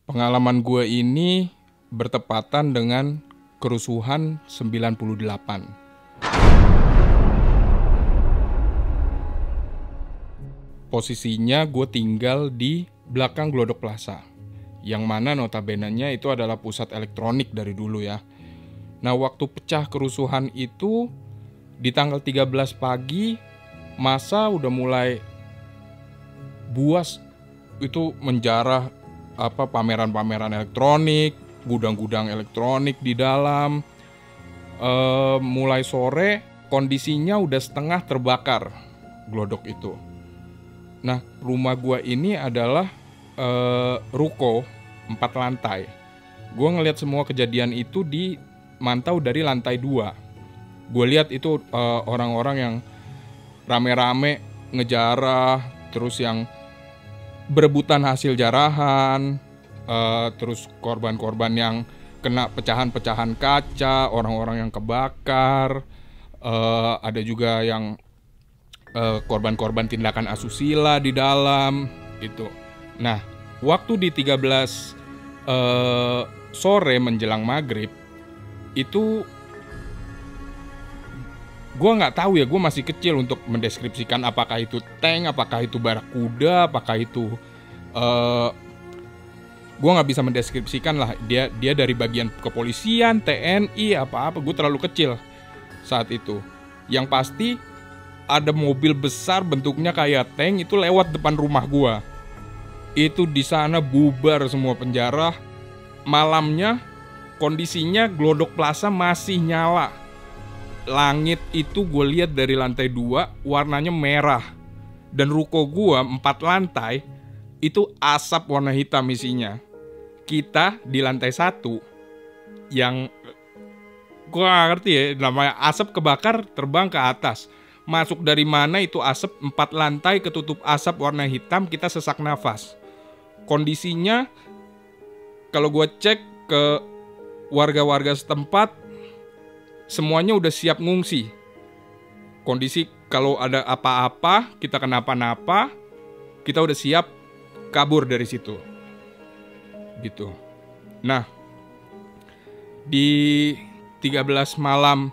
Pengalaman gue ini bertepatan dengan kerusuhan 98. Posisinya gue tinggal di belakang Glodok Plaza, yang mana notabene-nya itu adalah pusat elektronik dari dulu ya. Nah, waktu pecah kerusuhan itu di tanggal 13 pagi, massa udah mulai buas itu menjarah pameran-pameran elektronik, gudang-gudang elektronik di dalam. Mulai sore kondisinya udah setengah terbakar Glodok itu. Nah, rumah gua ini adalah ruko 4 lantai. Gua ngelihat semua kejadian itu dimantau dari lantai 2. Gue lihat itu orang-orang yang rame-rame ngejarah, terus yang berebutan hasil jarahan, terus korban-korban yang kena pecahan-pecahan kaca, orang-orang yang kebakar, ada juga yang korban-korban tindakan asusila di dalam itu. Nah, waktu di 13 sore menjelang maghrib itu gue nggak tahu ya, gue masih kecil untuk mendeskripsikan apakah itu tank, apakah itu barakuda, apakah itu gue nggak bisa mendeskripsikan lah. Dia dari bagian kepolisian, TNI, apa-apa. Gue terlalu kecil saat itu. Yang pasti ada mobil besar bentuknya kayak tank itu lewat depan rumah gue. Itu di sana bubar semua penjara. Malamnya kondisinya Glodok Plaza masih nyala. Langit itu gue lihat dari lantai 2 warnanya merah. Dan ruko gue 4 lantai itu asap warna hitam isinya. Kita di lantai 1 yang gue gak ngerti ya, namanya asap kebakar terbang ke atas. Masuk dari mana itu asap, 4 lantai ketutup asap warna hitam, kita sesak nafas. Kondisinya kalau gue cek ke warga-warga setempat, semuanya udah siap ngungsi. Kondisi kalau ada apa-apa, kita kenapa-napa, kita udah siap kabur dari situ. Gitu. Nah, di 13 malam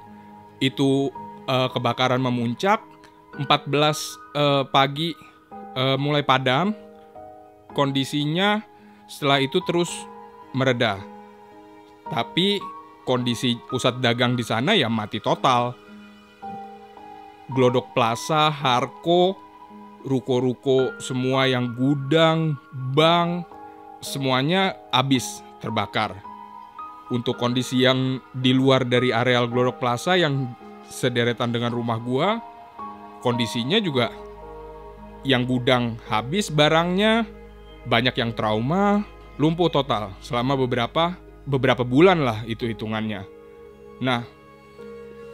itu kebakaran memuncak, 14 pagi mulai padam. Kondisinya setelah itu terus mereda. Tapi kondisi pusat dagang di sana ya mati total. Glodok Plaza, Harko, ruko-ruko semua yang gudang, bank, semuanya habis terbakar. Untuk kondisi yang di luar dari areal Glodok Plaza yang sederetan dengan rumah gua, kondisinya juga yang gudang habis barangnya, banyak yang trauma, lumpuh total selama beberapa bulan lah itu hitungannya. Nah,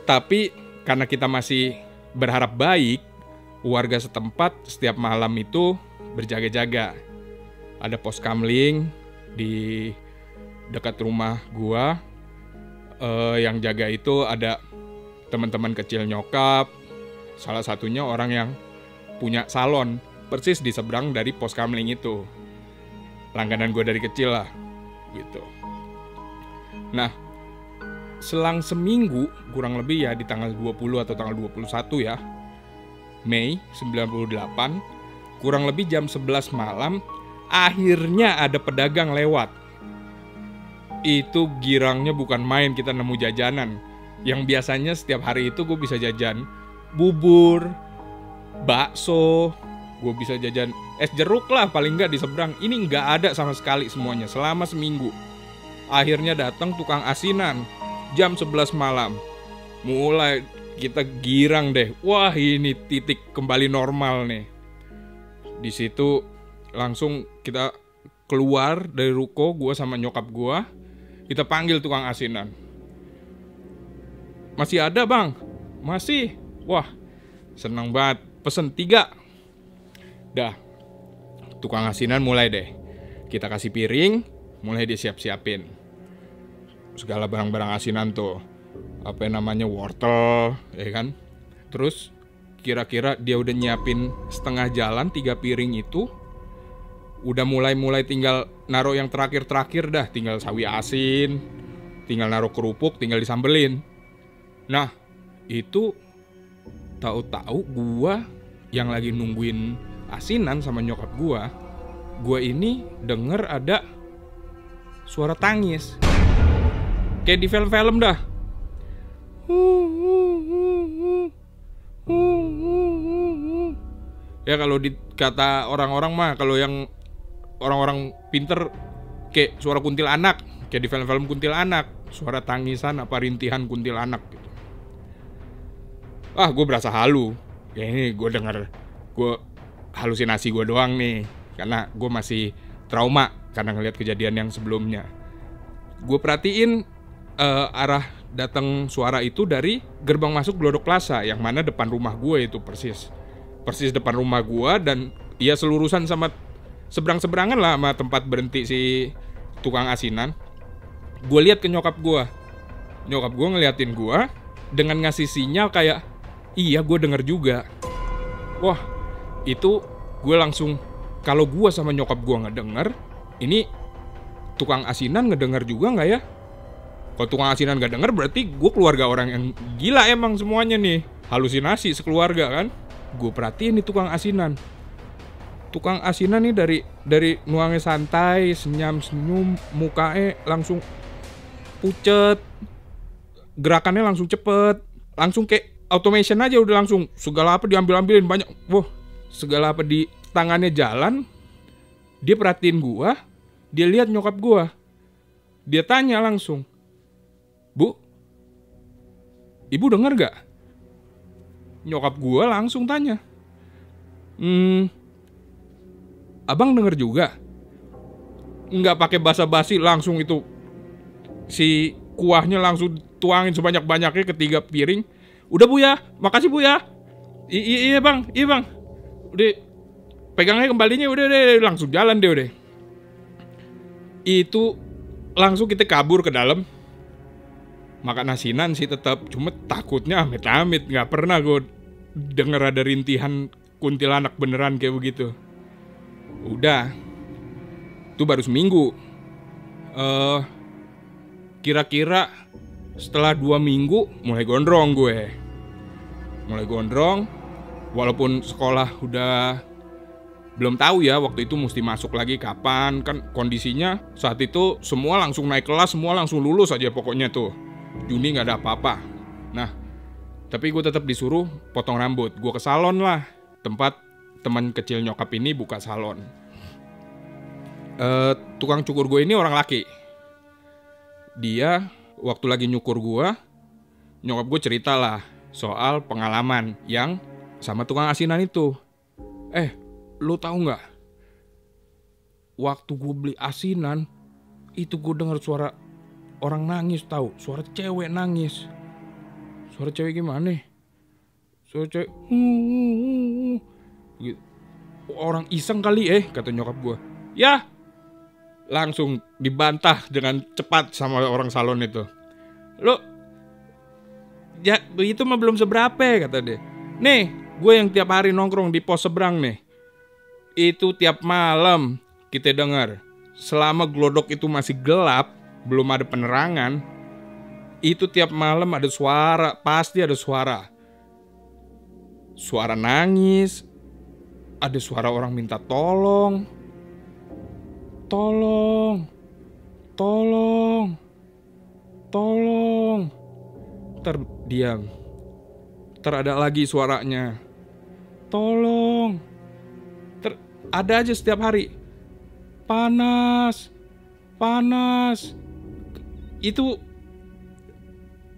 tapi karena kita masih berharap baik, warga setempat setiap malam itu berjaga-jaga. Ada pos kamling di dekat rumah gua. Yang jaga itu ada teman-teman kecil nyokap. Salah satunya orang yang punya salon persis di seberang dari pos kamling itu. Langganan gue dari kecil lah gitu. Nah, selang seminggu kurang lebih ya, di tanggal 20 atau tanggal 21 ya, Mei 98, kurang lebih jam 11 malam, akhirnya ada pedagang lewat. Itu girangnya bukan main, kita nemu jajanan. Yang biasanya setiap hari itu gue bisa jajan bubur, bakso, gue bisa jajan es jeruk lah paling nggak di seberang. Ini nggak ada sama sekali semuanya selama seminggu. Akhirnya datang tukang asinan jam 11 malam. Mulai kita girang deh. Wah, ini titik kembali normal nih. Di situ langsung kita keluar dari ruko, gue sama nyokap gue. Kita panggil tukang asinan. Masih ada bang? Masih. Wah, senang banget. Pesen 3. Dah, tukang asinan mulai deh. Kita kasih piring, mulai disiap-siapin segala barang-barang asinan tuh. Apa namanya, wortel, ya kan. Terus kira-kira dia udah nyiapin setengah jalan 3 piring itu. Udah mulai tinggal naruh yang terakhir-terakhir dah. Tinggal sawi asin, tinggal naruh kerupuk, tinggal disambelin. Nah, itu tahu-tahu gua yang lagi nungguin asinan sama nyokap gua ini denger ada suara tangis. Kayak di film-film dah. Ya kalau dikata orang-orang mah, kalau yang orang-orang pinter kayak suara kuntilanak, kayak di film-film kuntilanak, suara tangisan apa rintihan kuntilanak gitu. Gue berasa halu. Ya ini gue denger, gue halusinasi gue doang nih, karena gue masih trauma karena ngeliat kejadian yang sebelumnya. Gue perhatiin arah datang suara itu dari gerbang masuk Glodok Plaza, yang mana depan rumah gue itu persis depan rumah gue, dan ya selurusan sama seberang-seberangan lah sama tempat berhenti si tukang asinan. Gue lihat ke nyokap gue ngeliatin gue dengan ngasih sinyal kayak iya gue denger juga. Wah, itu gue langsung, kalau gue sama nyokap gue ngedenger, ini tukang asinan ngedenger juga nggak ya? Kalau tukang asinan nggak denger berarti gue keluarga orang yang gila emang semuanya nih, halusinasi sekeluarga kan? Gue perhatiin nih tukang asinan nih dari nuangnya santai, senyum, mukanya langsung pucet, gerakannya langsung cepet, langsung kayak automation aja, udah langsung segala apa diambil-ambilin banyak. Wah, segala apa di tangannya jalan. Dia perhatiin gua, dia lihat nyokap gua. Dia tanya langsung, "Bu, ibu denger gak?" Nyokap gua langsung tanya, abang denger juga? Nggak pakai basa-basi, langsung itu si kuahnya langsung tuangin sebanyak-banyaknya ke 3 piring. Udah Bu ya, makasih Bu ya. Iya bang. Udah pegangnya kembalinya, udah langsung jalan deh udah. Itu langsung kita kabur ke dalam. Makan asinan sih tetap, cuma takutnya amit-amit nggak pernah gue denger ada rintihan kuntilanak beneran kayak begitu. Udah, itu baru seminggu. Kira-kira setelah 2 minggu mulai gondrong gue. Walaupun sekolah udah belum tahu ya waktu itu mesti masuk lagi kapan. Kan kondisinya saat itu semua langsung naik kelas, semua langsung lulus aja pokoknya tuh. Juni gak ada apa-apa. Nah, tapi gue tetap disuruh potong rambut. Gue ke salon lah, tempat teman kecil nyokap ini buka salon. Tukang cukur gue ini orang laki. Dia waktu lagi nyukur gue, nyokap gue cerita lah soal pengalaman yang sama tukang asinan itu. Lo tahu nggak? Waktu gue beli asinan, itu gue dengar suara orang nangis, tahu? Suara cewek nangis. Suara cewek gimana? Suara cewek gitu. Orang iseng kali kata nyokap gue. Ya, langsung dibantah dengan cepat sama orang salon itu. Lo, ya begitu mah belum seberapa kata dia. Nih, gue yang tiap hari nongkrong di pos seberang nih. Itu tiap malam kita dengar. Selama Glodok itu masih gelap, belum ada penerangan, itu tiap malam ada suara, pasti ada suara. Suara nangis, ada suara orang minta tolong. Terdiam. Ada lagi suaranya. Tolong. Ada aja setiap hari. Panas. Itu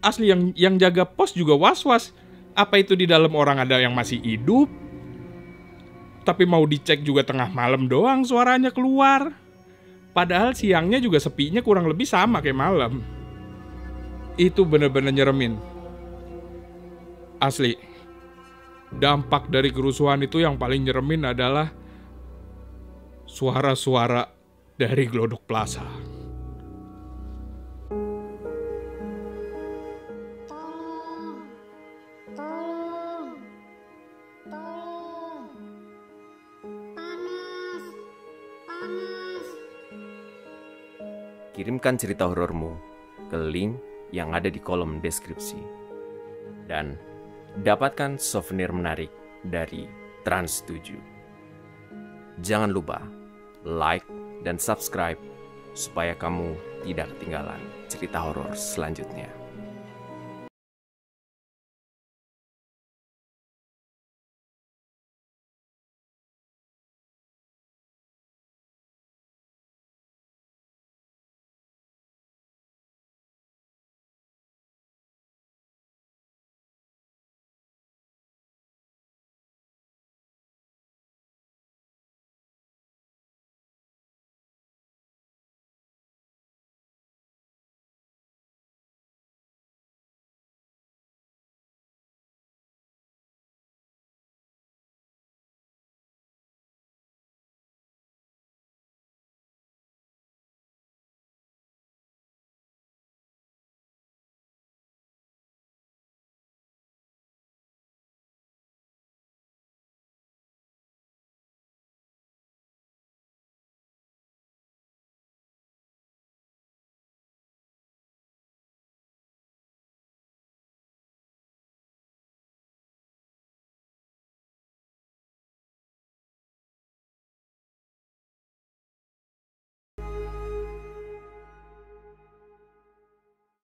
asli, yang jaga pos juga was-was. Apa itu di dalam orang ada yang masih hidup? Tapi mau dicek juga tengah malam doang suaranya keluar. Padahal siangnya juga sepinya kurang lebih sama kayak malam. Itu bener-bener nyeremin. Asli. Dampak dari kerusuhan itu yang paling nyeremin adalah suara-suara dari Glodok Plaza. kirimkan cerita horormu ke link yang ada di kolom deskripsi. Dan dapatkan souvenir menarik dari Trans 7. Jangan lupa like dan subscribe supaya kamu tidak ketinggalan cerita horor selanjutnya.